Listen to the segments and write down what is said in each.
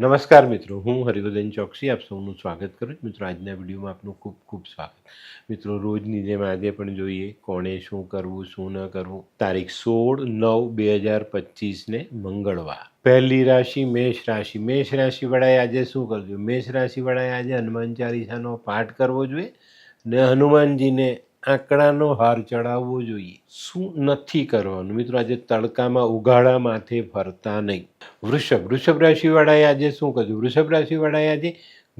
નમસ્કાર મિત્રો, હું હરિવર્ધન ચોકસી આપ સૌનું સ્વાગત કરું છું. મિત્રો, આજના વિડીયોમાં આપનું ખૂબ ખૂબ સ્વાગત. મિત્રો, રોજની જેમ આજે પણ જોઈએ કોણે શું કરવું શું ન કરવું. તારીખ 16/9/2025 મંગળવાર. પહેલી રાશિ મેષ રાશિ. મેષ રાશિવાળાએ આજે શું કરવું? મેષ રાશિવાળાએ આજે હનુમાન ચાલીસાનો પાઠ કરવો જોઈએ ને હનુમાનજીને આંકડાનો હાર ચડાવવો જોઈએ. શું નથી કરવાનું? મિત્રો, આજે તડકામાં ઉઘાડા માથે ફરતા નહીં. વૃષભ રાશિવાળાએ આજે શું કરવું? વૃષભ રાશિવાળાએ આજે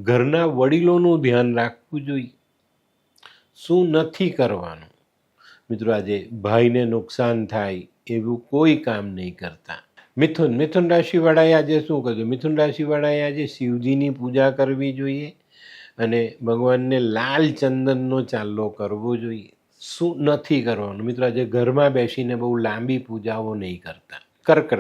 ઘરના વડીલોનું ધ્યાન રાખવું જોઈએ. શું નથી કરવાનું? મિત્રો, આજે ભાઈને નુકસાન થાય એવું કોઈ કામ નહીં કરતા. મિથુન રાશિવાળાએ આજે શું કરવું? મિથુન રાશિવાળાએ આજે શિવજીની પૂજા કરવી જોઈએ અને ભગવાનને લાલ ચંદનનો ચાલ્લો કરવો જોઈએ. શું નથી કરવાનું? મિત્રો, આજે ઘરમાં બેસીને બહુ લાંબી પૂજાઓ નહીં કરતા. કર્ક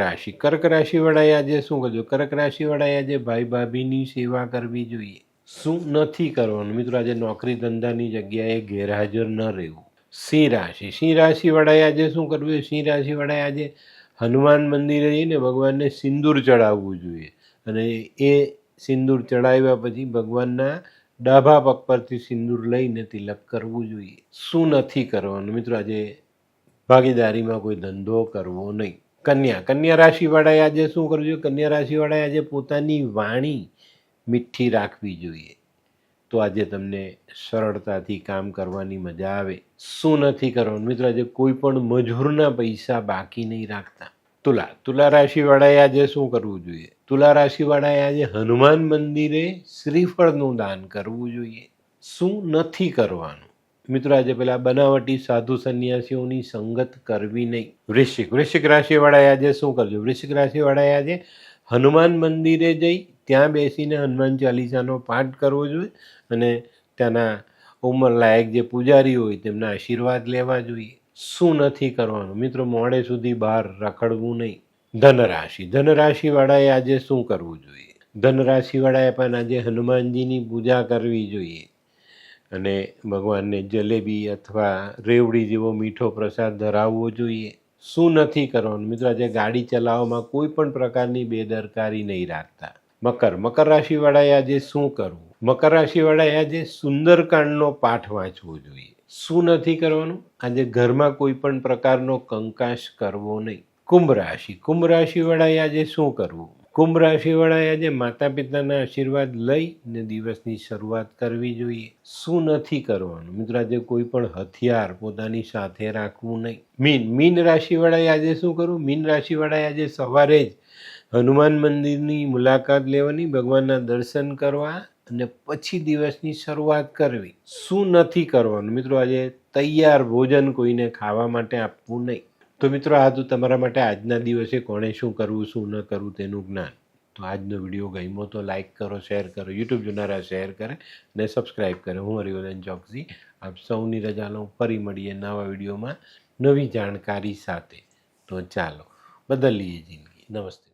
રાશિવાળાએ આજે શું કરવું? કર્ક રાશિવાળાએ આજે ભાઈ ભાભીની સેવા કરવી જોઈએ. શું નથી કરવાનું? મિત્રો, આજે નોકરી ધંધાની જગ્યાએ ગેરહાજર ન રહેવું. સિંહ રાશિવાળાએ આજે શું કરવું? સિંહ રાશિવાળાએ આજે હનુમાન મંદિરે જઈને ભગવાનને સિંદૂર ચડાવવું જોઈએ અને એ સિંદૂર ચડાવ્યા પછી ભગવાનના ડાભા પગ પરથી સિંદૂર લઈને તિલક કરવું જોઈએ. શું નથી કરવાનું? મિત્રો, આજે ભાગીદારીમાં કોઈ ધંધો કરવો નહીં. કન્યા રાશિવાળાએ આજે શું કરવું જોઈએ? કન્યા રાશિવાળાએ આજે પોતાની વાણી મીઠી રાખવી જોઈએ. તો આજે તમને સરળતાથી કામ કરવાની મજા આવે. શું નથી કરવાનું? મિત્રો, આજે કોઈ પણ મજૂરના પૈસા બાકી નહીં રાખતા. તુલા રાશિવાળાએ આજે શું કરવું જોઈએ? તુલા રાશિવાળાએ આજે હનુમાન મંદિરે શ્રીફળનું દાન કરવું જોઈએ. શું નથી કરવાનું? મિત્રો, આજે પેલા બનાવટી સાધુ સંન્યાસીઓની સંગત કરવી નહીં. વૃશ્ચિક રાશિવાળાએ આજે શું કરવું? વૃશ્ચિક રાશિવાળાએ આજે હનુમાન મંદિરે જઈ ત્યાં બેસીને હનુમાન ચાલીસાનો પાઠ કરવો જોઈએ અને ત્યાંના ઉંમરલાયક જે પૂજારી હોય તેમના આશીર્વાદ લેવા જોઈએ. શું નથી કરવાનું? મિત્રો, મોડે સુધી બહાર રખડવું નહીં. ધનરાશિવાળાએ આજે શું કરવું જોઈએ? ધનરાશિવાળાએ પણ આજે હનુમાનજીની પૂજા કરવી જોઈએ અને ભગવાનને જલેબી અથવા રેવડી જેવો મીઠો પ્રસાદ ધરાવવો જોઈએ. શું નથી કરવાનું? મિત્રો, આજે ગાડી ચલાવવામાં કોઈ પણ પ્રકારની બેદરકારી નહીં રાખતા. મકર રાશિવાળાએ આજે શું કરવું? મકર રાશિવાળાએ આજે સુંદરકાંડનો પાઠ વાંચવો જોઈએ. શું નથી કરવાનું? આજે ઘરમાં કોઈ પણ પ્રકારનો કંકાસ કરવો નહીં. કુંભ રાશિવાળાએ આજે શું કરવું? કુંભ રાશિવાળાએ આજે માતા પિતાના આશીર્વાદ લઈને દિવસની શરૂઆત કરવી જોઈએ. શું નથી કરવાનું? મિત્રો, આજે કોઈ પણ હથિયાર પોતાની સાથે રાખવું નહીં. મીન રાશિવાળાએ આજે શું કરવું? મીન રાશિવાળાએ આજે સવારે જ હનુમાન મંદિરની મુલાકાત લેવાની, ભગવાનના દર્શન કરવા અને પછી દિવસની શરૂઆત કરવી. શું નથી કરવાનું? મિત્રો, આજે તૈયાર ભોજન કોઈને ખાવા માટે આપવું નહીં. તો મિત્રો, આ તો તમારા માટે આજના દિવસે કોણે શું કરવું શું ન કરવું તેનું જ્ઞાન. તો આજનો વિડીયો ગમ્યો તો લાઈક કરો, શેર કરો, યુટ્યુબ જોનારા શેર કરે અને સબસ્ક્રાઈબ કરે. હું હરિવર્ધન ચોકસી આપ સૌની રજા લઉં. ફરી મળીએ નવા વિડીયોમાં નવી જાણકારી સાથે. તો ચાલો બદલીએ જિંદગી. નમસ્તે.